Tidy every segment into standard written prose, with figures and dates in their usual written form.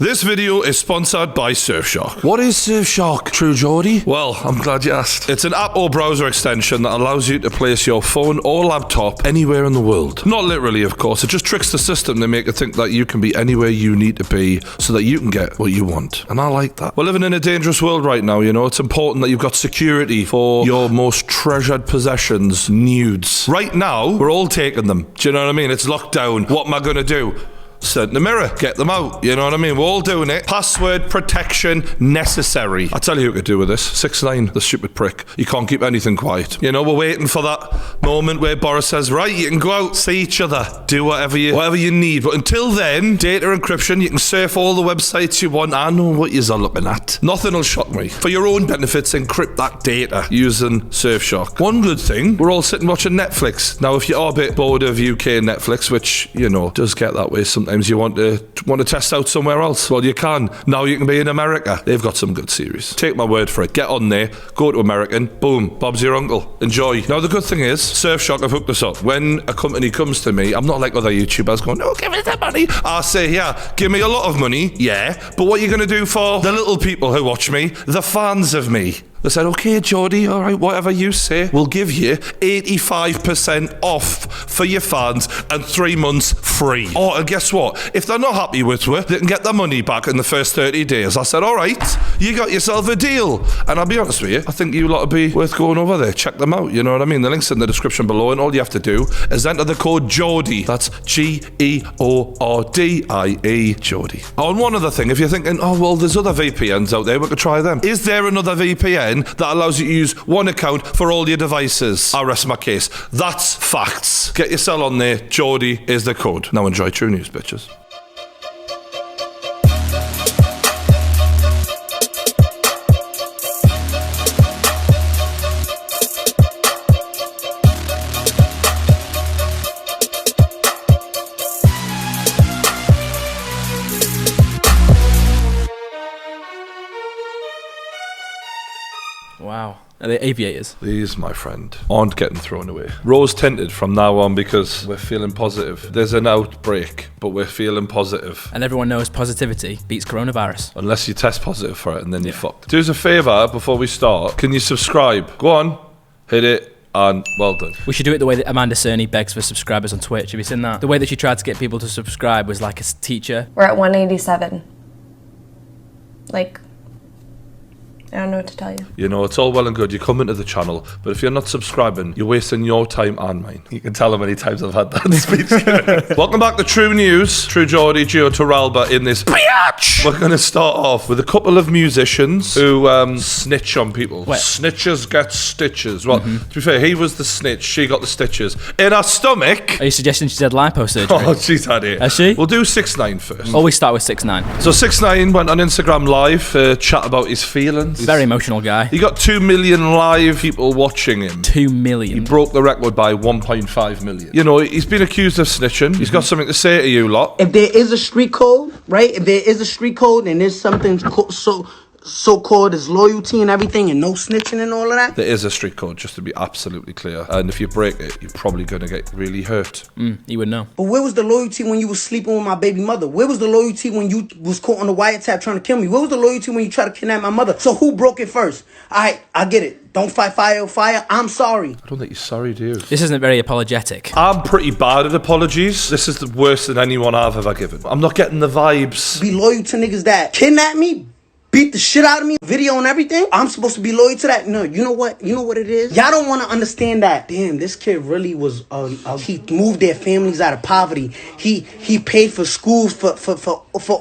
This video is sponsored by Surfshark. What is Surfshark, True Geordie? Well, I'm glad you asked. It's an app or browser extension that allows you to place your phone or laptop anywhere in the world. Not literally, of course. It just tricks the system to make it think that you can be anywhere you need to be so that you can get what you want. And I like that. We're living in a dangerous world right now, you know. It's important that you've got security for your most treasured possessions, nudes. Right now, we're all taking them. Do you know what I mean? It's lockdown. What am I going to do? Sit in the mirror, get them out, you know what I mean? We're all doing it. Password protection necessary. I tell you who could do with this. 6ix9ine, the stupid prick. You can't keep anything quiet. You know, we're waiting for that moment where Boris says, right, you can go out, see each other, do whatever you need. But until then, data encryption, you can surf all the websites you want. I know what you're looking at. Nothing will shock me. For your own benefits, encrypt that data using Surfshark. One good thing, we're all sitting watching Netflix. Now, if you are a bit bored of UK Netflix, which, you know, does get that way sometimes, you want to test out somewhere else, well, you can. Now you can be in America. They've got some good series. Take my word for it. Get on there, go to American, boom, Bob's your uncle. Enjoy. Now the good thing is, Surfshark have hooked us up. When a company comes to me, I'm not like other YouTubers going, no, give us the money. I say, yeah, give me a lot of money, yeah, but what are you going to do for the little people who watch me, the fans of me? They said, okay, Geordie, all right, whatever you say, we'll give you 85% off for your fans and 3 months free. Oh, and guess what? If they're not happy with you, they can get their money back in the first 30 days. I said, all right, you got yourself a deal. And I'll be honest with you, I think you lot would be worth going over there. Check them out, you know what I mean? The link's in the description below, and all you have to do is enter the code Geordie. That's Geordie, Geordie. Oh, and one other thing, if you're thinking, oh, well, there's other VPNs out there, we could try them. Is there another VPN that allows you to use one account for all your devices? I rest my case. That's facts. Get yourself on there. Geordie is the code. Now enjoy True News, bitches. Wow. Are they aviators? These, my friend, aren't getting thrown away. Rose tinted from now on because we're feeling positive. There's an outbreak, but we're feeling positive. And everyone knows positivity beats coronavirus. Unless you test positive for it and then you're fucked. Do us a favour before we start. Can you subscribe? Go on, hit it. And well done. We should do it the way that Amanda Cerny begs for subscribers on Twitch. Have you seen that? The way that she tried to get people to subscribe was like a teacher. We're at 187. Like, I don't know what to tell you. You know, it's all well and good. You come into the channel, but if you're not subscribing, you're wasting your time and mine. You can tell how many times I've had that speech. Welcome back to True News. True Geordie, Gio Toralba in this biatch. We're going to start off with a couple of musicians who snitch on people. What? Snitches get stitches. Well, to be fair, he was the snitch. She got the stitches. In her stomach. Are you suggesting she's had lipo surgery? Oh, she's had it. Has she? We'll do 6ix9ine first. Always start with 6ix9ine. So 6ix9ine went on Instagram Live to chat about his feelings. Very emotional guy. He got 2 million live people watching him. 2 million. He broke the record by 1.5 million. You know, he's been accused of snitching. He's got something to say to you lot. If there is a street code, right? If there is a street code and there's something so-called as loyalty and everything and no snitching and all of that. There is a street code, just to be absolutely clear. And if you break it, you're probably going to get really hurt. You would know. But where was the loyalty when you was sleeping with my baby mother? Where was the loyalty when you was caught on the wiretap trying to kill me? Where was the loyalty when you tried to kidnap my mother? So who broke it first? Alright, I get it. Don't fight fire with fire. I'm sorry. I don't think you're sorry, do you? This isn't very apologetic. I'm pretty bad at apologies. This is the worst than anyone I've ever given. I'm not getting the vibes. Be loyal to niggas that kidnap me, beat the shit out of me, video and everything. I'm supposed to be loyal to that? No, you know what? You know what it is? Y'all don't want to understand that. Damn, this kid really was, he moved their families out of poverty. He paid for schools for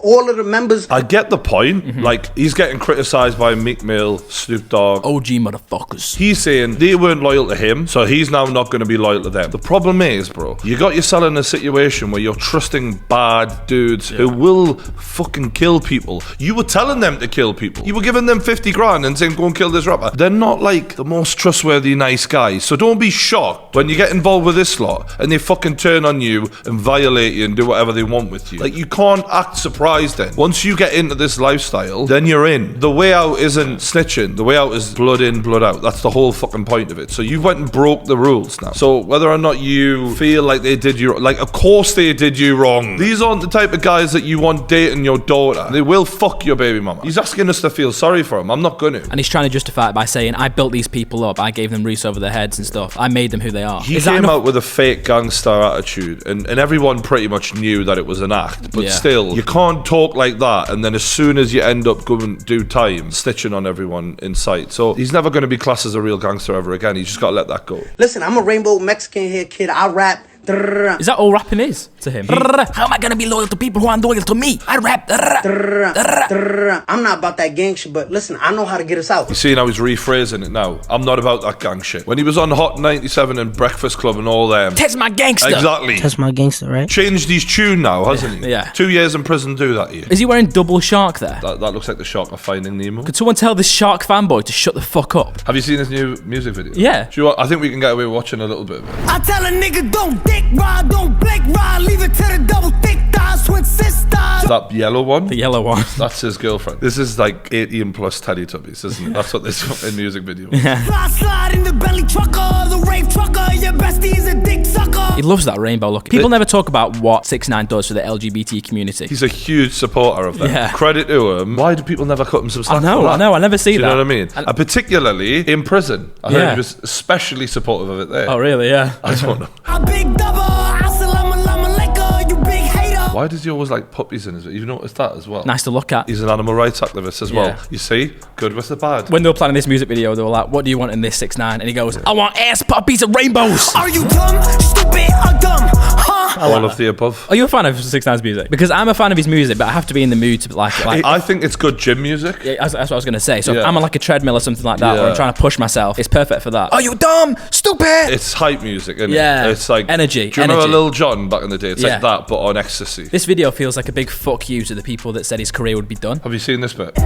all of the members. I get the point. Like, he's getting criticised by Meek Mill, Snoop Dogg. OG motherfuckers. He's saying they weren't loyal to him, so he's now not going to be loyal to them. The problem is, bro, you got yourself in a situation where you're trusting bad dudes who will fucking kill people. You were telling them to kill kill people. You were giving them 50 grand and saying, go and kill this rapper. They're not like the most trustworthy, nice guys. So don't be shocked when you get involved with this lot and they fucking turn on you and violate you and do whatever they want with you. Like, you can't act surprised then. Once you get into this lifestyle, then you're in. The way out isn't snitching. The way out is blood in, blood out. That's the whole fucking point of it. So you went and broke the rules now. So whether or not you feel like they did you, like, of course they did you wrong. These aren't the type of guys that you want dating your daughter. They will fuck your baby mama. He's asking us to feel sorry for him. I'm not gonna. And he's trying to justify it by saying, I built these people up. I gave them roofs over their heads and stuff. I made them who they are. He came out with a fake gangster attitude, and everyone pretty much knew that it was an act. But still, you can't talk like that, and then as soon as you end up going to do time, stitching on everyone in sight. So he's never going to be classed as a real gangster ever again. He's just got to let that go. Listen, I'm a rainbow Mexican hair kid. I rap. Is that all rapping is to him? How am I gonna be loyal to people who aren't loyal to me? I rap. I'm not about that gang shit, but listen, I know how to get us out. You see how he's rephrasing it now? I'm not about that gang shit. When he was on Hot 97 and Breakfast Club and all them. Test my gangster. Exactly. That's my gangster, right? Changed his tune now, hasn't he? Yeah. 2 years in prison do that here. Is he wearing double shark there? That looks like the shark of Finding Nemo. Could someone tell this shark fanboy to shut the fuck up? Have you seen this new music video? Yeah. Do you know what? I think we can get away with watching a little bit of it. I tell a nigga don't dick ride, don't blick ride, leave it to the double thick thighs with sisters. That yellow one? The yellow one. That's his girlfriend. This is like 18 plus Teletubbies, isn't it? That's what this fucking music video is. Fly slide in the belly trucker, the rave trucker, your bestie is a dick sucker. He loves that rainbow look. People never talk about what 6ix9ine does for the LGBT community. He's a huge supporter of that. Yeah. Credit to him. Why do people never cut him some slack? I know, I never see do you that. know what I mean? And particularly in prison. I heard Yeah. he was especially supportive of it there. Oh, really? Yeah. I don't know. A big double, assalamu alaikum, you big hater. Why does he always like puppies in his video? You've noticed that as well? Nice to look at. He's an animal rights activist as well. Yeah. You see? Good with the bad. When they were planning this music video, they were like, what do you want in this 6ix9ine? And he goes, I want ass, puppies, and rainbows. Are you dumb, stupid, or dumb, huh? All of the above. Are you a fan of 6ix9ine's music? Because I'm a fan of his music, but I have to be in the mood to like it. Like, I think it's good gym music. yeah, that's what I was going to say. So Yeah. if I'm on like a treadmill or something like that, or Yeah. I'm trying to push myself, it's perfect for that. Are you dumb, stupid? It's hype music, isn't Yeah. it? It's like Energy, Do you remember energy. Lil Jon back in the day? It's Yeah. like that, but on ecstasy. This video feels like a big fuck you to the people that said his career would be done. Have you seen this bit?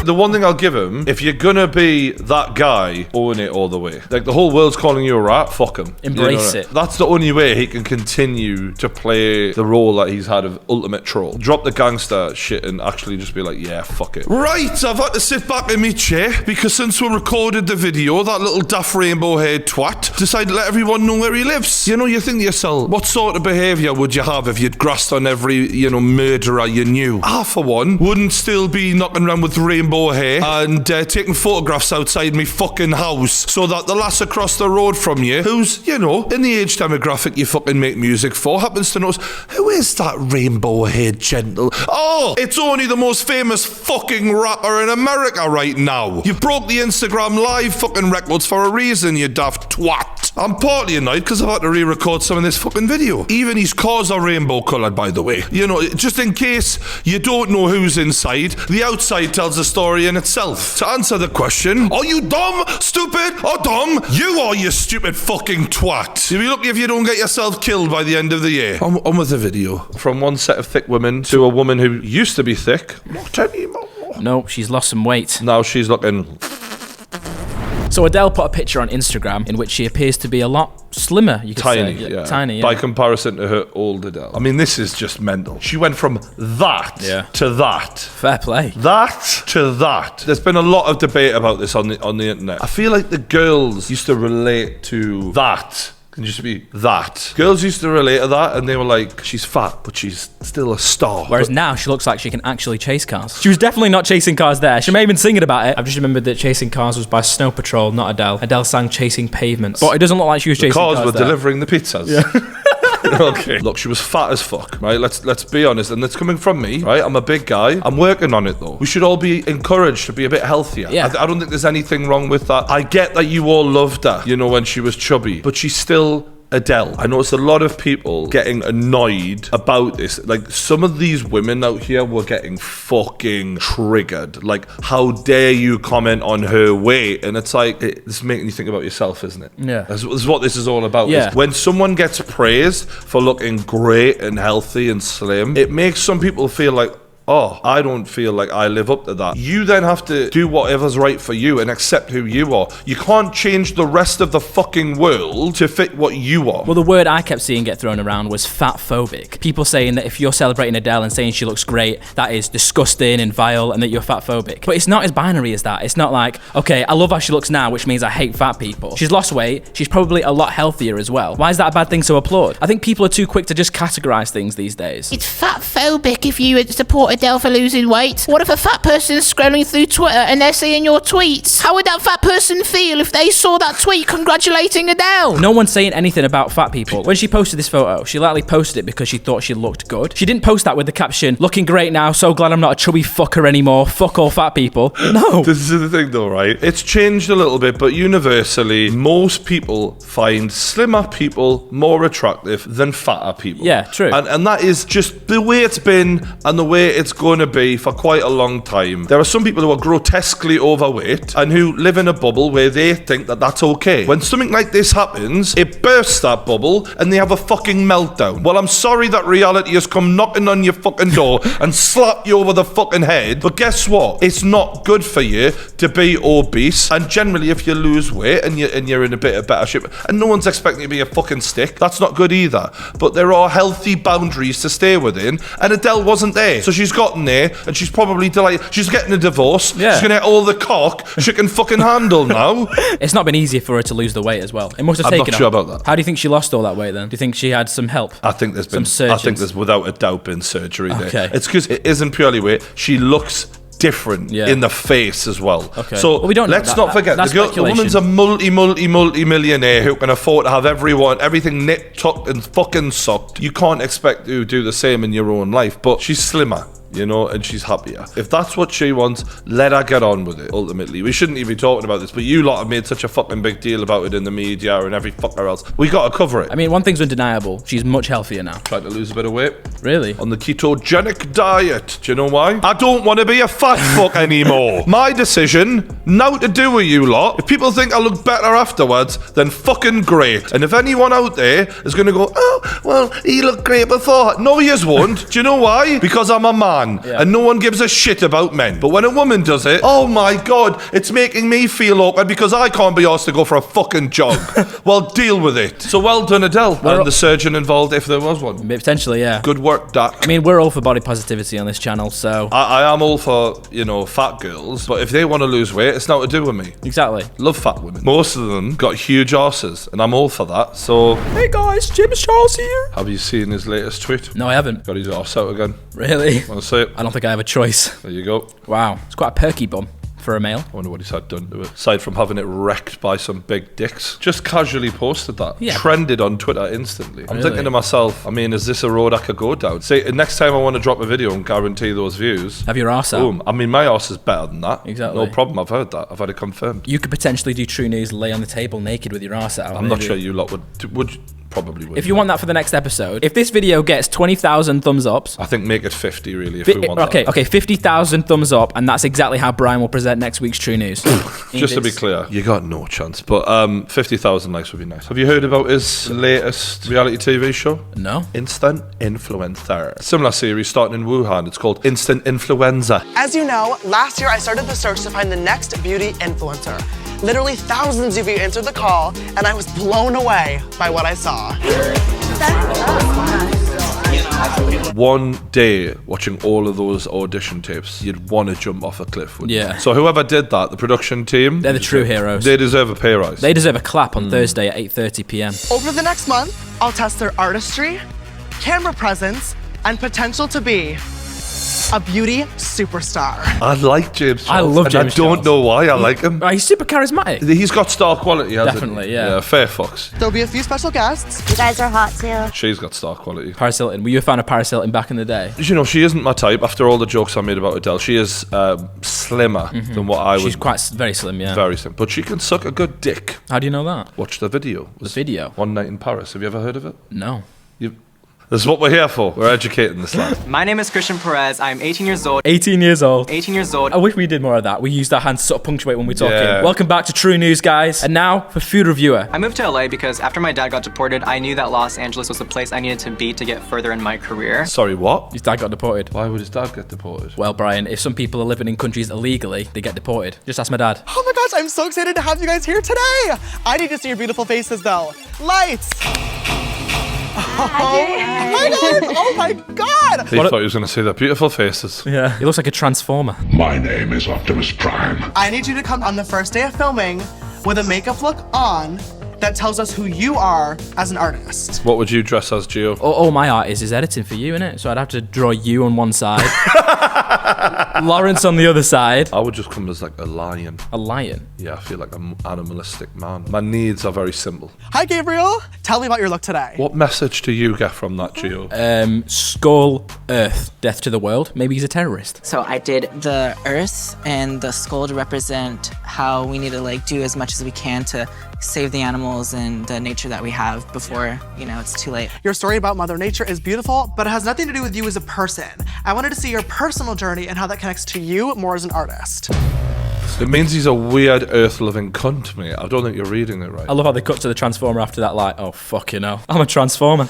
The one thing I'll give him, if you're gonna be that guy, own it all the way. Like, the whole world's calling you a rat, fuck him. Embrace it. That's the only way he can continue to play the role that he's had of ultimate troll. Drop the gangster shit and actually just be like, yeah, fuck it. Right, I've had to sit back in my chair because since we recorded the video, that little daft rainbow-haired twat decided to let everyone know where he lives. You know, you think to yourself, what sort of behaviour would you have if you'd grassed on every, murderer you knew? I, for one, wouldn't still be knocking around with rainbow hair and taking photographs outside me fucking house so that the lass across the road from you, who's, in the age demographic you fucking make music for, happens to notice, who is that rainbow-haired gentle? Oh, it's only the most famous fucking rapper in America right now. You broke the Instagram live fucking records for a reason, you daft twat. I'm partly annoyed because I've had to re-record some of this fucking video. Even his cars are rainbow coloured, by the way. Just in case you don't know who's inside, the outside tells a story in itself. To answer the question, are you dumb, stupid, or dumb? You are, you stupid fucking twat. You'll be lucky if you don't get yourself killed by the end of the year. On with the video. From one set of thick women to a woman who used to be thick. Not anymore. No, she's lost some weight. Now she's looking... So Adele put a picture on Instagram in which she appears to be a lot slimmer. You could Tiny, say. yeah. Tiny, yeah. By comparison to her old Adele. I mean, this is just mental. She went from that to that. Fair play. That to that. There's been a lot of debate about this on the internet. I feel like the girls used to relate to that. Can just be that. Girls used to relate to that and they were like, she's fat, but she's still a star. Whereas now she looks like she can actually chase cars. She was definitely not chasing cars there. She may have been singing about it. I've just remembered that Chasing Cars was by Snow Patrol, not Adele. Adele sang Chasing Pavements. But it doesn't look like she was chasing cars. Cars were there. delivering the pizzas. Yeah. Okay. Look, she was fat as fuck, right? Let's be honest, and that's coming from me, right? I'm a big guy. I'm working on it though. We should all be encouraged to be a bit healthier. Yeah. I don't think there's anything wrong with that. I get that you all loved her, when she was chubby, but she's still Adele. I noticed a lot of people getting annoyed about this. Like, some of these women out here were getting fucking triggered. Like, how dare you comment on her weight? And it's like, it's making you think about yourself, isn't it? Yeah. This is what this is all about. Yeah. When someone gets praised for looking great and healthy and slim, it makes some people feel like, oh, I don't feel like I live up to that. You then have to do whatever's right for you and accept who you are. You can't change the rest of the fucking world to fit what you are. Well, the word I kept seeing get thrown around was fatphobic. People saying that if you're celebrating Adele and saying she looks great, that is disgusting and vile and that you're fatphobic. But it's not as binary as that. It's not like, okay, I love how she looks now, which means I hate fat people. She's lost weight. She's probably a lot healthier as well. Why is that a bad thing to applaud? I think people are too quick to just categorize things these days. It's fatphobic if you support Adele for losing weight. What if a fat person is scrolling through Twitter and they're seeing your tweets? How would that fat person feel if they saw that tweet congratulating Adele? No one's saying anything about fat people. When she posted this photo, she likely posted it because she thought she looked good. She didn't post that with the caption, looking great now, so glad I'm not a chubby fucker anymore, fuck all fat people. No. This is the thing though, right? It's changed a little bit, but universally, most people find slimmer people more attractive than fatter people. Yeah, true. And that is just the way it's been and the way it's going to be for quite a long time. There are some people who are grotesquely overweight and who live in a bubble where they think that that's okay. When something like this happens, it bursts that bubble and they have a fucking meltdown. Well, I'm sorry that reality has come knocking on your fucking door and slapped you over the fucking head, but guess what? It's not good for you to be obese, and generally if you lose weight and you're in a bit of better shape, and no one's expecting you to be a fucking stick, that's not good either. But there are healthy boundaries to stay within, and Adele wasn't there. So she's gotten there, and she's probably delighted. She's getting a divorce. Yeah. She's gonna get all the cock she can fucking handle now. It's not been easier for her to lose the weight as well. It must have I'm taken not sure her. about that. How do you think she lost all that weight then? Do you think she had some help? I think there's been. Some I think surgeons. there's without a doubt been surgery there. Okay. It's because it isn't purely weight. She looks different Yeah. in the face as well. Okay. So Well, we don't know let's that. not forget That's the woman's a multi-millionaire who can afford to have everything nipped, tucked, and fucking sucked. You can't expect to do the same in your own life, but she's slimmer. You know, and she's happier. If that's what she wants, let her get on with it, ultimately. We shouldn't even be talking about this, but you lot have made such a fucking big deal about it in the media and every fucker else. We gotta cover it. I mean, one thing's undeniable. She's much healthier now. Trying to lose a bit of weight. Really? On the ketogenic diet. Do you know why? I don't want to be a fat fuck anymore. My decision, now to do with you lot. If people think I look better afterwards, then fucking great. And if anyone out there is going to go, oh, well, he looked great before. No, yous won't. Do you know why? Because I'm a man. Yeah. And no one gives a shit about men. But when a woman does it, oh my God, it's making me feel awkward because I can't be asked to go for a fucking jog. Well, deal with it. So well done, Adele. And the surgeon involved, if there was one. Potentially, yeah. Good work, Dak. I mean, we're all for body positivity on this channel, so... I am all for, you know, fat girls, but if they want to lose weight, it's not to do with me. Exactly. Love fat women. Most of them got huge arses, and I'm all for that, so... Hey guys, James Charles here. Have you seen his latest tweet? No, I haven't. Got his arse out again. Really? Want to say it? I don't think I have a choice. There you go. Wow. It's quite a perky bum for a male. I wonder what he's had done to it. Aside from having it wrecked by some big dicks. Just casually posted that. Yeah. Trended on Twitter instantly. I'm Really? thinking to myself, I mean, is this a road I could go down? Say, next time I want to drop a video and guarantee those views. Have your arse out. Boom. I mean, my arse is better than that. Exactly. No problem. I've heard that. I've had it confirmed. You could potentially do True News, lay on the table naked with your arse out. I'm not maybe. sure you lot would you? Probably would. If you want that for the next episode, if this video gets 20,000 thumbs ups... I think make it 50 really if we want okay, that. okay, 50,000 thumbs up, and that's exactly how Brian will present next week's True News. Just to be clear, you got no chance. But 50,000 likes would be nice. Have you heard about his latest reality TV show? No. Instant Influencer. Similar series starting in Wuhan. It's called Instant Influenza. As you know, last year I started the search to find the next beauty influencer. Literally thousands of you answered the call, and I was blown away by what I saw. One day watching all of those audition tapes, you'd want to jump off a cliff, wouldn't you? Yeah. So whoever did that, the production team, They're the true heroes. they deserve a pay rise. They deserve a clap on Thursday at 8:30 p.m. Over the next month, I'll test their artistry, camera presence, and potential to be a beauty superstar. I like James Charles. I love and James I don't Charles. know why I like him. He's super charismatic. He's got star quality, hasn't he? Definitely, yeah. Yeah, fair fucks. There'll be a few special guests. You guys are hot too. She's got star quality. Paris Hilton. Were you a fan of Paris Hilton back in the day? You know, she isn't my type. After all the jokes I made about Adele, she is slimmer than what I would. She's quite very slim, yeah. Very slim. But she can suck a good dick. How do you know that? Watch the video. The video? One Night in Paris. Have you ever heard of it? No. This is what we're here for. We're educating this lad. My name is Christian Perez. I'm 18 years old. 18 years old. 18 years old. I wish we did more of that. We used our hands to sort of punctuate when we're talking. Yeah. Welcome back to True News, guys. And now for Food Reviewer. I moved to LA because after my dad got deported, I knew that Los Angeles was the place I needed to be to get further in my career. Sorry, what? His dad got deported. Why would his dad get deported? Well, Brian, if some people are living in countries illegally, they get deported. Just ask my dad. Oh my gosh, I'm so excited to have you guys here today. I need to see your beautiful faces though. Lights. Oh my god! He thought he was going to see their beautiful faces. Yeah. He looks like a transformer. My name is Optimus Prime. I need you to come on the first day of filming with a makeup look on that tells us who you are as an artist. What would you dress as, Gio? All my art is editing for you, innit? So I'd have to draw you on one side, Lawrence on the other side. I would just come as like a lion. A lion? Yeah, I feel like I'm an animalistic man. My needs are very simple. Hi, Gabriel. Tell me about your look today. What message do you get from that, Gio? Skull, Earth, death to the world. Maybe he's a terrorist. So I did the Earth and the skull to represent how we need to like do as much as we can to save the animals and the nature that we have before, you know, it's too late. Your story about Mother Nature is beautiful, but it has nothing to do with you as a person. I wanted to see your personal journey and how that connects to you more as an artist. It means he's a weird earth-loving cunt, mate. I don't think you're reading it right. I love how they cut to the transformer after that, like, oh, fucking hell. I'm a transformer.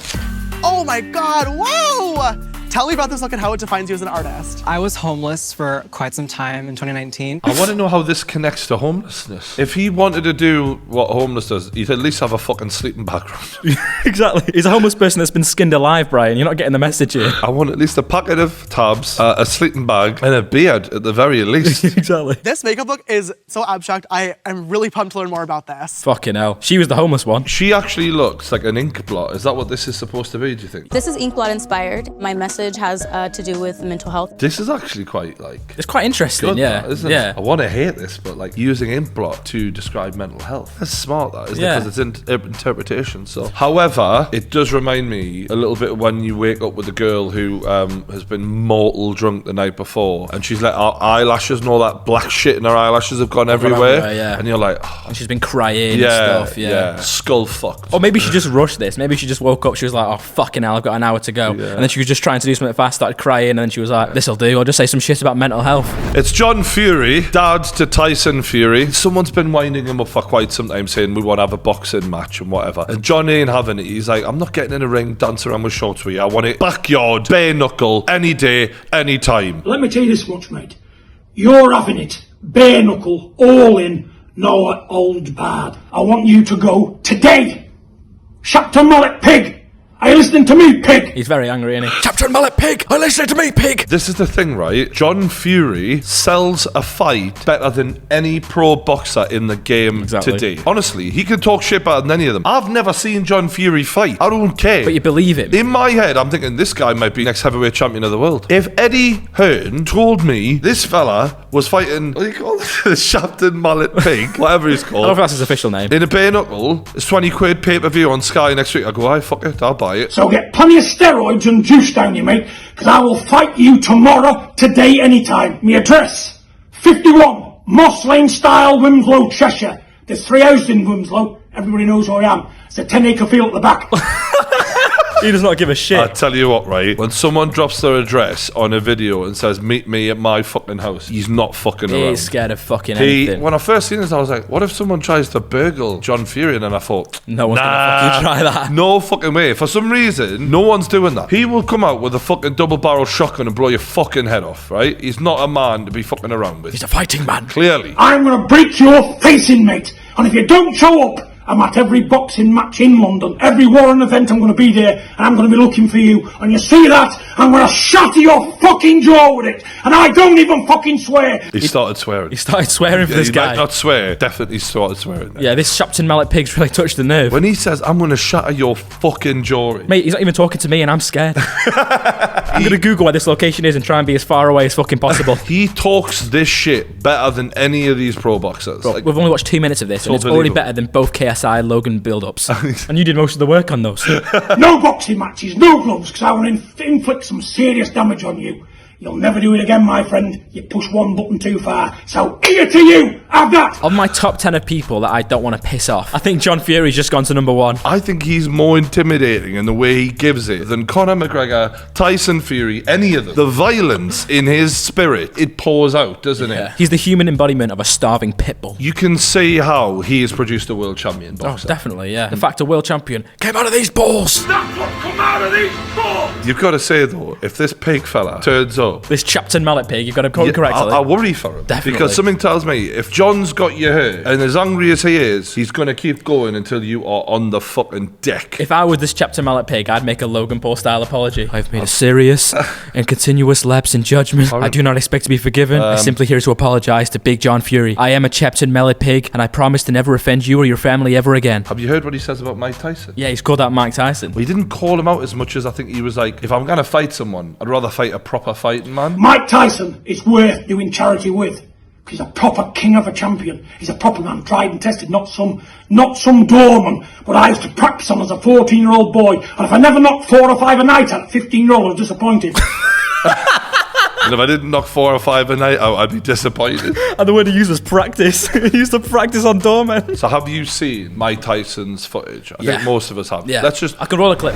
Oh my god, whoa! Tell me about this look and how it defines you as an artist. I was homeless for quite some time in 2019. I want to know how this connects to homelessness. If he wanted to do what homeless does, he'd at least have a fucking sleeping background. Exactly. He's a homeless person that's been skinned alive, Brian. You're not getting the message here. I want at least a packet of tabs, a sleeping bag, and a beard at the very least. Exactly. This makeup look is so abstract. I am really pumped to learn more about this. Fucking hell. She was the homeless one. She actually looks like an ink blot. Is that what this is supposed to be, do you think? This is Inkblot inspired. My message has to do with mental health. This is actually quite It's quite interesting, good, yeah. that, isn't yeah. it? I want to hate this, but like using ink blot to describe mental health. That's smart, that, isn't it? Because it's interpretation. So, however, it does remind me a little bit when you wake up with a girl who has been mortal drunk the night before, and she's let her eyelashes and all that black shit in her eyelashes have gone everywhere, yeah. and you're like, oh, And she's been crying and stuff, yeah. skull fucked. Or maybe she just rushed this. Maybe she just woke up, she was like, oh, fucking hell, I've got an hour to go. Yeah. And then she was just trying to do something fast, started crying, and then she was like, this'll do. I'll just say some shit about mental health. It's John Fury, dad to Tyson Fury. Someone's been winding him up for quite some time saying we want to have a boxing match and whatever. And John ain't having it. He's like, I'm not getting in a ring, dance around with shorts with you. I want it backyard, bare knuckle, any day, any time. Let me tell you this much, mate. You're having it. Bare knuckle, all in, no old bad. I want you to go today. Shapton Mallet Pig. Are you listening to me, pig? He's very angry, isn't he? Captain Mallet Pig! Are you listening to me, pig? This is the thing, right? John Fury sells a fight better than any pro boxer in the game today. Honestly, he can talk shit better than any of them. I've never seen John Fury fight. I don't care. But you believe him. In my head, I'm thinking this guy might be next heavyweight champion of the world. If Eddie Hearn told me this fella was fighting, what do you call it? The Shapton Mallet Pig, whatever he's called. I don't know if that's his official name. In a bare knuckle, it's 20 quid pay-per-view on Sky next week. I go, aye, fuck it, I'll buy it. So get plenty of steroids and juice down you, mate, because I will fight you tomorrow, today, anytime. My address, 51 Moss Lane Style, Wimslow, Cheshire. There's 3 houses in Wimslow. Everybody knows who I am. It's a 10-acre field at the back. He does not give a shit. I tell you what, right? When someone drops their address on a video and says, meet me at my fucking house, he's not fucking around. He's scared of fucking anything. When I first seen this, I was like, what if someone tries to burgle John Fury? And then I thought, no one's gonna fucking try that. No fucking way. For some reason, no one's doing that. He will come out with a fucking double-barrel shotgun and blow your fucking head off, right? He's not a man to be fucking around with. He's a fighting man. Clearly. I'm going to break your face in, mate. And if you don't show up, I'm at every boxing match in London. Every Warren event, I'm going to be there, and I'm going to be looking for you. And you see that, I'm going to shatter your fucking jaw with it. And I don't even fucking swear. He started swearing. He started swearing for this he guy. might not swear. Definitely started swearing. Yeah, this Shapton Mallet Pig's really touched the nerve. When he says, I'm going to shatter your fucking jaw. Mate, he's not even talking to me and I'm scared. I'm going to Google where this location is and try and be as far away as fucking possible. He talks this shit better than any of these pro boxers. Bro, we've only watched 2 minutes of this and it's already better than both KSI Logan build-ups. And you did most of the work on those. No boxing matches, no gloves, because I want to inflict some serious damage on you. You'll never do it again, my friend. You push one button too far. So, here to you! Have that! Of my top 10 of people that I don't want to piss off, I think John Fury's just gone to number 1. I think he's more intimidating in the way he gives it than Conor McGregor, Tyson Fury, any of them. The violence in his spirit, it pours out, doesn't it? He's the human embodiment of a starving pit bull. You can see how he has produced a world champion boxer. Oh, definitely, yeah. The fact a world champion came out of these balls. That's what come out of these balls! You've got to say, though, if this pig fella turns up, This Chapton Mallet pig, you've got to call it correctly. I worry for him. Definitely. Because something tells me, if John's got you hurt, and as angry as he is, he's going to keep going until you are on the fucking deck. If I was this Chapter Mallet pig, I'd make a Logan Paul style apology. I've made a serious and continuous lapse in judgment. I do not expect to be forgiven. I'm simply here to apologise to Big John Fury. I am a Chapter Mallet pig, and I promise to never offend you or your family ever again. Have you heard what he says about Mike Tyson? Yeah, he's called out Mike Tyson. Well, he didn't call him out as much as I think he was like, if I'm going to fight someone, I'd rather fight a proper fighting man. Mike Tyson is worth doing charity with. He's a proper king of a champion. He's a proper man, tried and tested, not some doorman. But I used to practice on as a 14-year-old boy, and if I never knocked 4 or 5 a night at 15-year-old, I was disappointed. And if I didn't knock 4 or 5 a night out, I'd be disappointed. And the word he used was practice. He used to practice on doormen. So have you seen Mike Tyson's footage? I think most of us have. Yeah. I can roll a clip.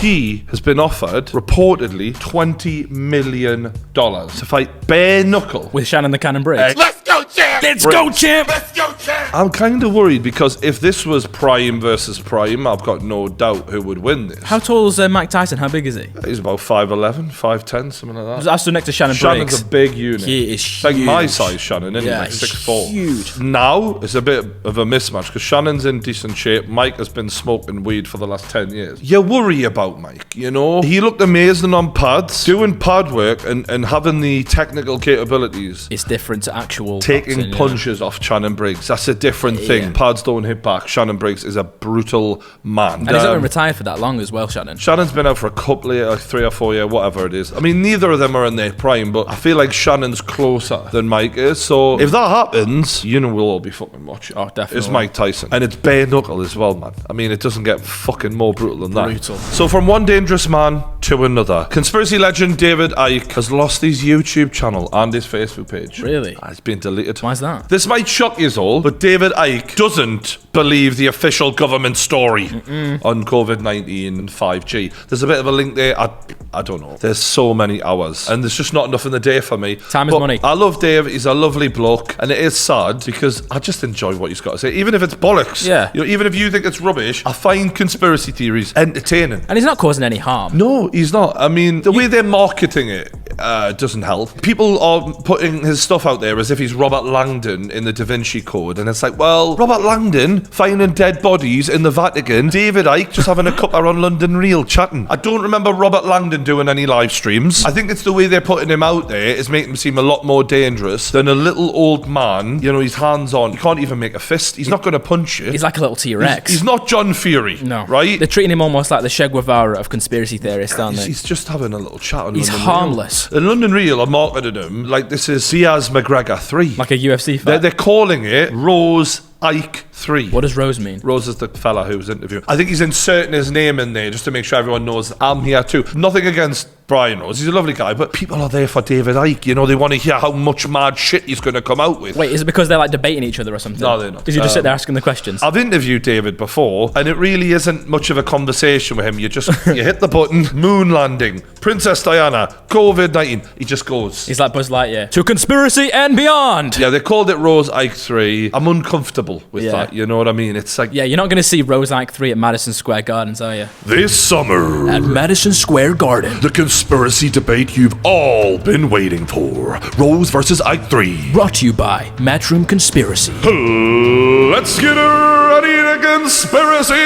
He has been offered, reportedly, $20 million to fight bare knuckle with Shannon the Cannon Briggs. Let's go, champ! Let's go, champ! Let's go, champ! I'm kind of worried because if this was Prime versus Prime, I've got no doubt who would win this. How tall is Mike Tyson? How big is he? He's about 5'11", 5'10", something like that. I stood next to Shannon Briggs. Shannon's a big unit. He is huge. Like my size Shannon, isn't he? Like he's 6'4". huge. Now, it's a bit of a mismatch because Shannon's in decent shape. Mike has been smoking weed for the last 10 years. You worry about Mike, you know? He looked amazing on pads. Doing pad work and having the technical capabilities. It's different to actual Taking boxing, punches off Shannon Briggs. That's a different thing. Yeah. Pads don't hit back. Shannon Briggs is a brutal man. And he's not been retired for that long as well, Shannon. Shannon's been out for a couple of years, like 3 or 4 years, whatever it is. I mean, neither of them are in their prime, but I feel like Shannon's closer than Mike is. So if that happens, you know we'll all be fucking watching. Oh, definitely. It's Mike Tyson. And it's bare knuckle as well, man. I mean, it doesn't get fucking more brutal than that. Brutal. So from one dangerous man to another, conspiracy legend David Icke has lost his YouTube channel and his Facebook page. Really? It's been deleted. Why's that? This might shock you all, but David Icke doesn't believe the official government story on COVID-19 and 5G. There's a bit of a link there. I don't know. There's so many hours, and there's just not enough in the day for me. Time is money. I love Dave. He's a lovely bloke, and it is sad because I just enjoy what he's got to say, even if it's bollocks. Yeah. You know, even if you think it's rubbish, I find conspiracy theories entertaining. And he's not causing any harm. No, he's not. I mean, the way they're marketing it doesn't help. People are putting his stuff out there as if he's Robert Langdon in the Da Vinci Code, and it's like, well, Robert Langdon finding dead bodies in the Vatican, David Icke just having a cuppa on London Reel chatting. I don't remember Robert Langdon doing any live streams. I think it's the way they're putting him out there is making him seem a lot more dangerous than a little old man. You know, he's hands on. He can't even make a fist. He's not going to punch you. He's like a little T-Rex. He's not John Fury. No. Right? They're treating him almost like the Che Guevara of conspiracy theorists, aren't they? He's just having a little chat on He's London harmless. Reel. And London Reel are marketing him like this is Diaz McGregor 3. Like a UFC fight. They're calling it Rose Icke 3. What does Rose mean? Rose is the fella who was interviewing. I think he's inserting his name in there just to make sure everyone knows I'm here too. Nothing against Brian Rose. He's a lovely guy, but people are there for David Icke. You know, they want to hear how much mad shit he's going to come out with. Wait, is it because they're like debating each other or something? No, they're not. Because you just sit there asking the questions. I've interviewed David before, and it really isn't much of a conversation with him. You just you hit the button, moon landing, Princess Diana, COVID-19. He just goes. He's like Buzz Lightyear. To conspiracy and beyond. Yeah, they called it Rose Icke 3. I'm uncomfortable with that. You know what I mean? It's like, yeah, you're not going to see Rose Icke 3 at Madison Square Gardens, are you? This summer At Madison Square Garden. the conspiracy debate you've all been waiting for. Rose versus Icke 3. Brought to you by Matchroom Conspiracy. Let's get ready to conspiracy!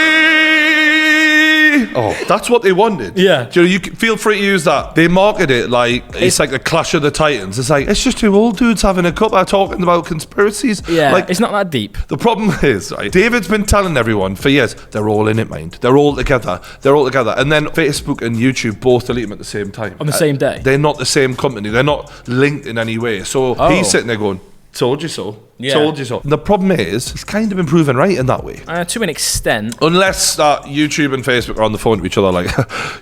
oh, that's what they wanted. Yeah. Do you know, you can feel free to use that. They market it like it's like the Clash of the Titans. It's like, it's just two old dudes having a cuppa talking about conspiracies. Yeah, like, it's not that deep. The problem is, right, David's been telling everyone for years, they're all in it, mind. They're all together. They're all together. And then Facebook and YouTube both delete them at the same time. On the same day? They're not the same company. They're not linked in any way. So he's sitting there going, Told you so. Yeah. Told you so. And the problem is, he's kind of improving right in that way. To an extent. Unless YouTube and Facebook are on the phone to each other like,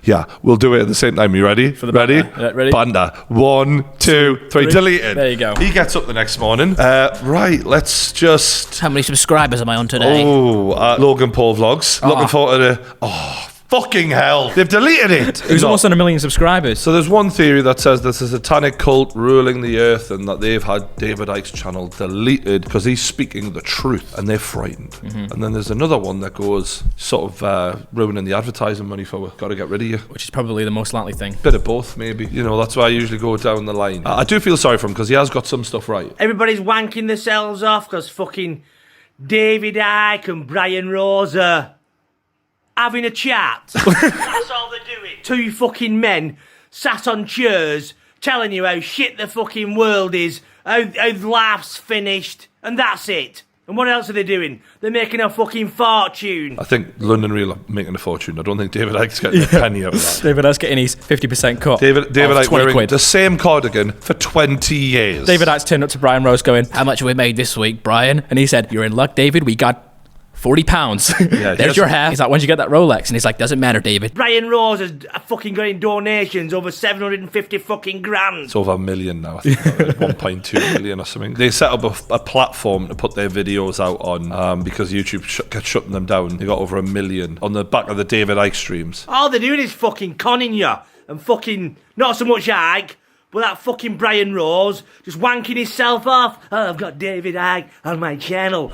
yeah, we'll do it at the same time. You ready? For the ready? Ready? Banda. 1, 2, 3. Deleted. There you go. He gets up the next morning. Right, let's just... How many subscribers am I on today? Logan Paul Vlogs. Looking forward to the... Fucking hell. They've deleted it. He's almost on 1 million subscribers. So there's one theory that says there's a satanic cult ruling the earth and that they've had David Icke's channel deleted because he's speaking the truth and they're frightened. And then there's another one that goes sort of ruining the advertising money for got to get rid of you. Which is probably the most likely thing. Bit of both, maybe. You know, that's why I usually go down the line. I do feel sorry for him because he has got some stuff right. Everybody's wanking themselves off because fucking David Icke and Brian Rose are having a chat. That's all they're doing. Two fucking men sat on chairs telling you how shit the fucking world is, how life's finished, and that's it. And what else are they doing? They're making a fucking fortune. I think London Real are making a fortune. I don't think David Icke's getting a penny out of that. David Icke's getting his 50% cut. David Icke wearing quid. the same cardigan for 20 years. David Icke's turned up to Brian Rose going, how much have we made this week, Brian? And he said, you're in luck, David. We got £40. Yeah, there's your half. He's like, when'd you get that Rolex? And he's like, doesn't matter, David. Brian Rose has fucking got in donations over 750 fucking grand. It's over 1 million now. I think 1.2 million or something. They set up a platform to put their videos out on because YouTube kept shutting them down. They got over 1 million on the back of the David Icke streams. All they're doing is fucking conning you and fucking not so much Icke, but that fucking Brian Rose just wanking himself off. Oh, I've got David Icke on my channel.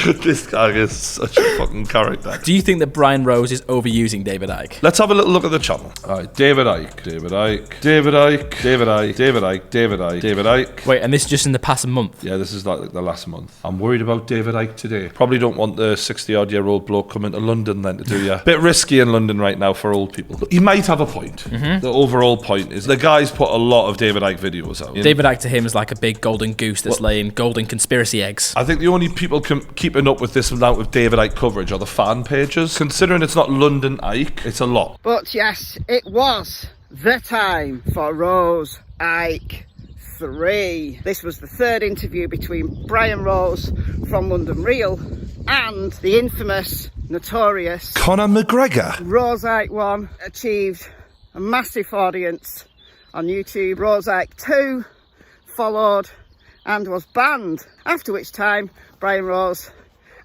This guy is such a fucking character. Do you think that Brian Rose is overusing David Icke? Let's have a little look at the channel. All right, David Icke, David Icke, David Icke, David Icke, David Icke, David Icke, David Icke. Wait, and this is just in the past month? Yeah, this is like the last month. I'm worried about David Icke today. Probably don't want the 60-odd-year-old bloke coming to London then to do ya. Bit risky in London right now for old people. But he might have a point. The overall point is the guy's put a lot of David Icke videos out. David Icke to him is like a big golden goose that's laying golden conspiracy eggs. I think the only people keeping up with this amount of David Icke coverage are the fan pages. Considering it's not London Icke, it's a lot. But yes, it was the time for Rose Icke 3. This was the third interview between Brian Rose from London Real and the infamous, notorious Conor McGregor. Rose Icke 1 achieved a massive audience on YouTube. Rose Icke 2 followed and was banned, after which time Brian Rose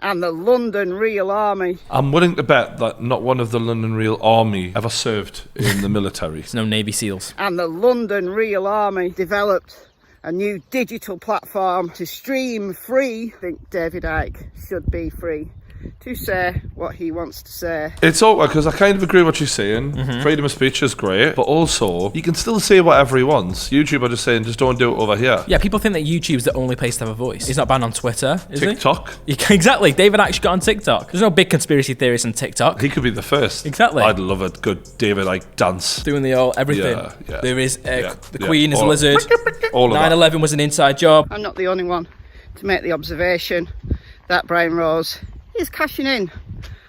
and the London Real Army. I'm willing to bet that not one of the London Real Army ever served in the military. There's no Navy SEALs. And the London Real Army developed a new digital platform to stream free. I think David Icke should be free to say what he wants to say. It's awkward because I kind of agree with what you're saying. Freedom of speech is great, but also he can still say whatever he wants. YouTube are just saying, just don't do it over here. Yeah, people think that YouTube's the only place to have a voice. He's not banned on Twitter, is TikTok. he? Exactly. David actually got on TikTok. There's no big conspiracy theories on TikTok. He could be the first. Exactly. I'd love a good David Icke dance. Doing the old everything. Yeah. There is the Queen is a lizard. All of 9/11 was an inside job. I'm not the only one to make the observation that Brian Rose is cashing in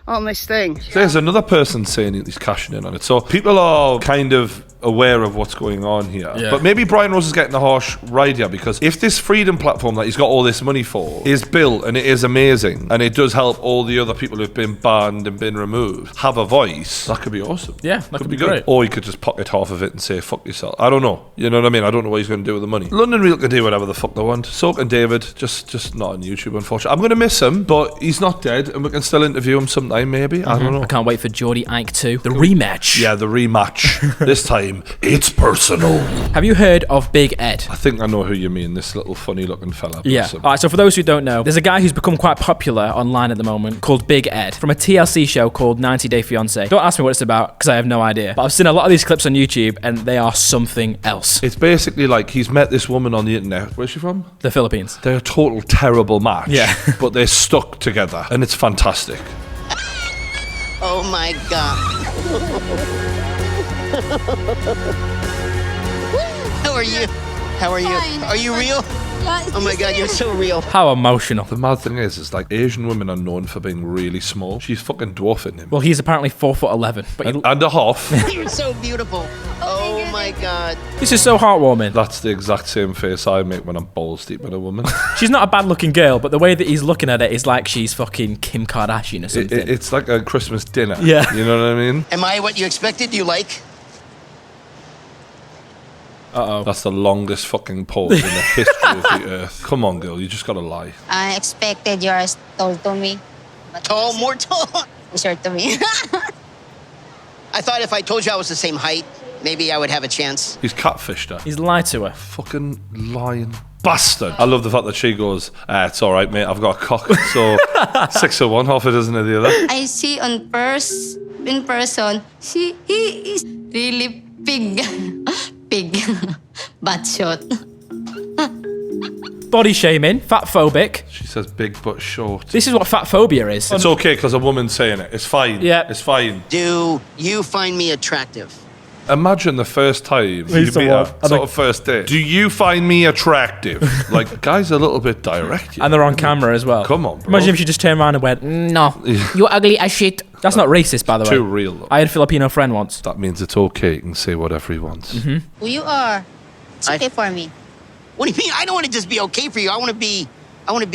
on this thing. There's another person saying he's cashing in on it. So people are kind of aware of what's going on here. Yeah. But maybe Brian Rose is getting the harsh ride here because if this freedom platform that he's got all this money for is built and it is amazing and it does help all the other people who've been banned and been removed have a voice, that could be awesome. Yeah, that could be great. Or he could just pocket half of it and say, fuck yourself. I don't know. You know what I mean? I don't know what he's going to do with the money. London Real can do whatever the fuck they want. So can David. Just not on YouTube, unfortunately. I'm going to miss him, but he's not dead and we can still interview him sometime, maybe. I don't know. I can't wait for Geordie Icke 2. The rematch. Yeah, the rematch. This time, it's personal. Have you heard of Big Ed? I think I know who you mean, this little funny looking fella. Yeah. Alright, so for those who don't know, there's a guy who's become quite popular online at the moment called Big Ed from a TLC show called 90 Day Fiancé. Don't ask me what it's about because I have no idea. But I've seen a lot of these clips on YouTube and they are something else. It's basically like he's met this woman on the internet. Where's she from? The Philippines. They're a total terrible match. Yeah. But they're stuck together and it's fantastic. Oh my God. How are you? How are you? Fine. Are you real? Yeah, Oh my God, you're so real. How emotional. The mad thing is like Asian women are known for being really small. She's fucking dwarfing him. Well, he's apparently 4'11", but and a half. You're so beautiful. Oh my God. This is so heartwarming. That's the exact same face I make when I'm balls deep in a woman. She's not a bad-looking girl, but the way that he's looking at it is like she's fucking Kim Kardashian or something. It's like a Christmas dinner. Yeah. You know what I mean? Am I what you expected? You like? Uh-oh. That's the longest fucking pause in the history of the earth. Come on, girl, you just gotta lie. I expected you're tall to me. But Tall, more tall. short to me. I thought if I told you I was the same height, maybe I would have a chance. He's catfished her. He's lied to her. Fucking lying bastard. I love the fact that she goes, it's all right, mate, I've got a cock. So 6 of one, half a dozen of the other. I see in person, he is really big. Big. Butt shot. Body shaming, fat phobic. She says big but short. This is what fat phobia is. It's okay because a woman's saying it. It's fine. Yeah. It's fine. Do you find me attractive? Imagine the first time you meet her, sort of first date. Do you find me attractive? Like, guys are a little bit direct. And they're on camera as well. Come on, bro. Imagine if she just turned around and went, no, you ugly as shit. That's not racist, by the way. Too real, though. I had a Filipino friend once. That means it's okay. You can say whatever he wants. Mm-hmm. Who you are? It's okay for me. What do you mean? I don't want to just be okay for you. I want to be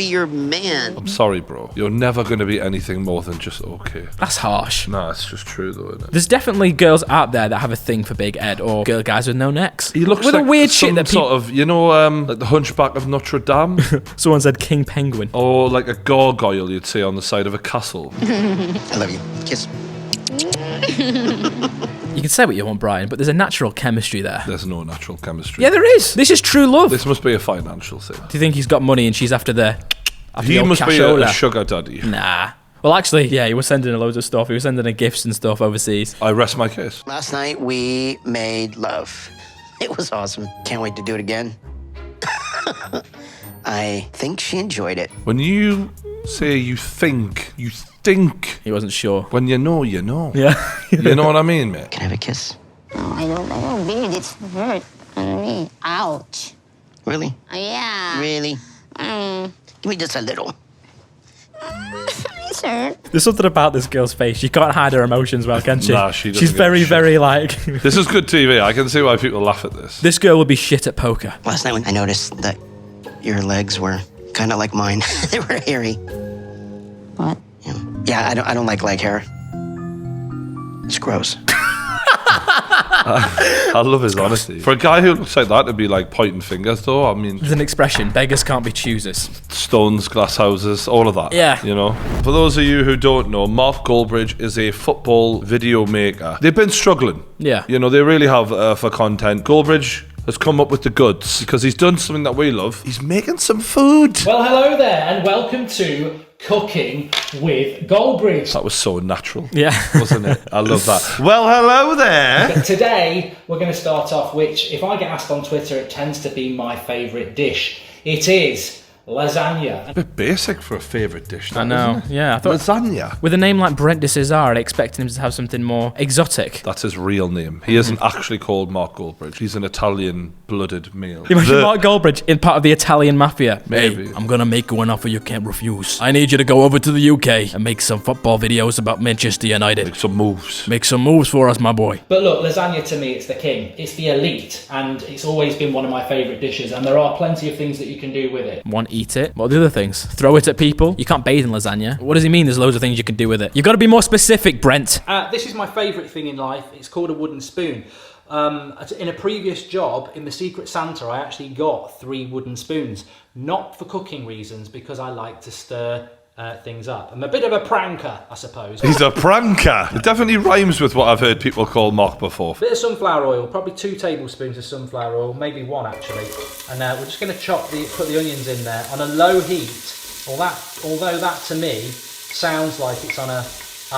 your man. I'm sorry, bro. You're never going to be anything more than just okay. That's harsh. No, it's just true, though, isn't it? There's definitely girls out there that have a thing for Big Ed or girl guys with no necks. He looks with like a weird some shit that sort of, you know, like the Hunchback of Notre Dame. Someone said King Penguin. Or like a gargoyle you'd see on the side of a castle. I love you. Kiss. You can say what you want, Brian, but there's a natural chemistry there. There's no natural chemistry. Yeah, there is. This is true love. This must be a financial thing. Do you think he's got money and she's after the... He must be a sugar daddy. Nah. Well, actually, yeah, he was sending her loads of stuff. He was sending her gifts and stuff overseas. I rest my case. Last night we made love. It was awesome. Can't wait to do it again. I think she enjoyed it. When you say you think. He wasn't sure. When you know, you know. Yeah. You know what I mean, mate? Can I have a kiss? No, I don't babe. It's hurt on me. Ouch. Really? Yeah. Really? Give me just a little. Sure. There's something about this girl's face. She can't hide her emotions well, can she? Nah, she doesn't She's give very, a shit. very like... This is good TV. I can see why people laugh at this. This girl would be shit at poker. Last night when I noticed that your legs were kind of like mine. They were hairy. What? Yeah, I don't like leg hair. It's gross. I love his honesty. For a guy who looks like that to be like pointing fingers, though, I mean... There's an expression, beggars can't be choosers. Stones, glass houses, all of that. Yeah. You know? For those of you who don't know, Mark Goldbridge is a football video maker. They've been struggling. Yeah. You know, they really have for content. Goldbridge has come up with the goods because he's done something that we love. He's making some food. Well, hello there, and welcome to Cooking with Goldbridge. That was so natural. Yeah. Wasn't it? I love that. Well, hello there. But today, we're going to start off, which, if I get asked on Twitter, it tends to be my favourite dish. It is lasagna. A bit basic for a favourite dish. I know. Isn't it? Yeah, I thought lasagna. With a name like Brent de Cesar, I'd expected him to have something more exotic. That's his real name. He isn't actually called Mark Goldbridge. He's an Italian-blooded male. Imagine Mark Goldbridge in part of the Italian mafia. Maybe. Hey, I'm gonna make you an offer you can't refuse. I need you to go over to the UK and make some football videos about Manchester United. Make some moves. Make some moves for us, my boy. But look, lasagna to me, it's the king. It's the elite, and it's always been one of my favourite dishes, and there are plenty of things that you can do with it. One, eat it. What are the other things? Throw it at people? You can't bathe in lasagna. What does he mean there's loads of things you can do with it? You've got to be more specific, Brent. This is my favourite thing in life. It's called a wooden spoon. In a previous job in the Secret Santa, I actually got 3 wooden spoons. Not for cooking reasons, because I like to stir things up. I'm a bit of a pranker, I suppose. He's a pranker. It definitely rhymes with what I've heard people call Mark before. Bit of sunflower oil, probably 2 tablespoons of sunflower oil, maybe 1 actually. And we're just going to put the onions in there on a low heat. Although that to me sounds like it's on a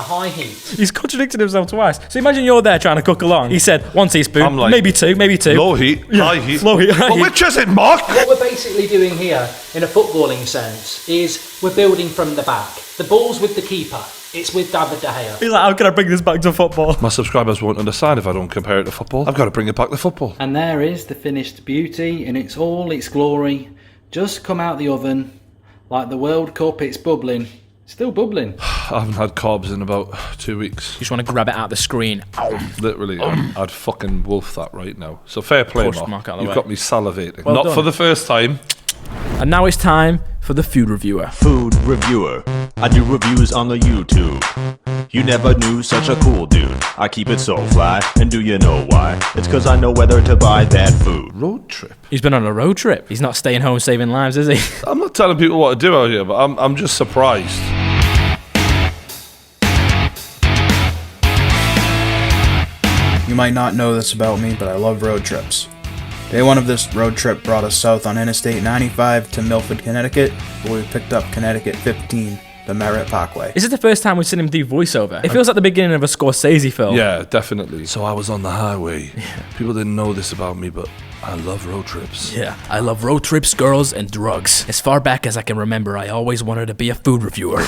high heat. He's contradicted himself twice. So imagine you're there trying to cook along. He said 1 teaspoon, I'm like, maybe 2. Low heat, high heat. Low heat, high heat. Which is it, Mark? What we're basically doing here, in a footballing sense, is we're building from the back. The ball's with the keeper. It's with David De Gea. He's like, how can I bring this back to football? My subscribers won't understand if I don't compare it to football. I've got to bring it back to football. And there is the finished beauty in its all its glory. just come out the oven, like the World Cup, it's bubbling. Still bubbling. I haven't had carbs in about 2 weeks. You just want to grab it out the screen. Literally, I'd fucking wolf that right now. So fair play, Mark. You've got me salivating. Well Not done. for the first time. And now it's time for the food reviewer. Food reviewer. I do reviews on the YouTube. You never knew such a cool dude. I keep it so fly, and do you know why? It's cause I know whether to buy that food. Road trip? He's been on a road trip. He's not staying home saving lives, is he? I'm not telling people what to do out here, but I'm just surprised. You might not know this about me, but I love road trips. Day one of this road trip brought us south on Interstate 95 to Milford, Connecticut, where we picked up Connecticut 15, the Merritt Parkway. Is it the first time we've seen him do voiceover? It feels like the beginning of a Scorsese film. Yeah, definitely. So I was on the highway. People didn't know this about me, but I love road trips. Yeah, I love road trips, girls, and drugs. As far back as I can remember, I always wanted to be a food reviewer.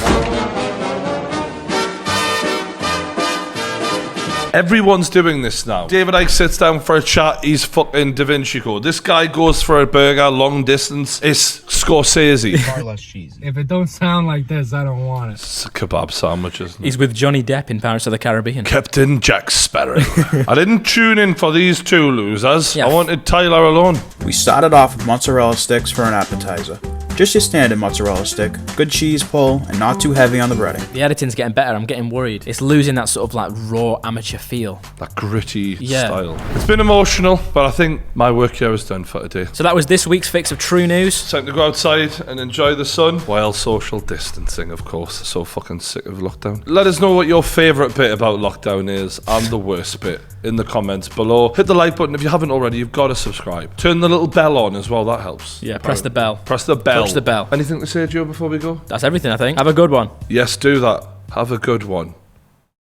Everyone's doing this now. David Icke sits down for a chat, he's fucking Da Vinci Code. This guy goes for a burger long distance, it's Scorsese. Far less cheesy. If it don't sound like this, I don't want it. It's a kebab sandwich, isn't it? He's with Johnny Depp in Pirates of the Caribbean. Captain Jack Sparrow. I didn't tune in for these two losers. Yeah. I wanted Tyler alone. We started off with mozzarella sticks for an appetizer. Just your standard mozzarella stick, good cheese pull, and not too heavy on the breading. The editing's getting better, I'm getting worried. It's losing that sort of like raw amateur feel. That gritty style. It's been emotional, but I think my work here is done for today. So that was this week's fix of true news. Time to go outside and enjoy the sun while social distancing, of course. So fucking sick of lockdown. Let us know what your favourite bit about lockdown is and the worst bit in the comments below. Hit the like button if you haven't already. You've got to subscribe. Turn the little bell on as well. That helps. Yeah, press the bell. Press the bell. Touch the bell. Anything to say, Joe, before we go? That's everything, I think. Have a good one. Yes, do that. Have a good one.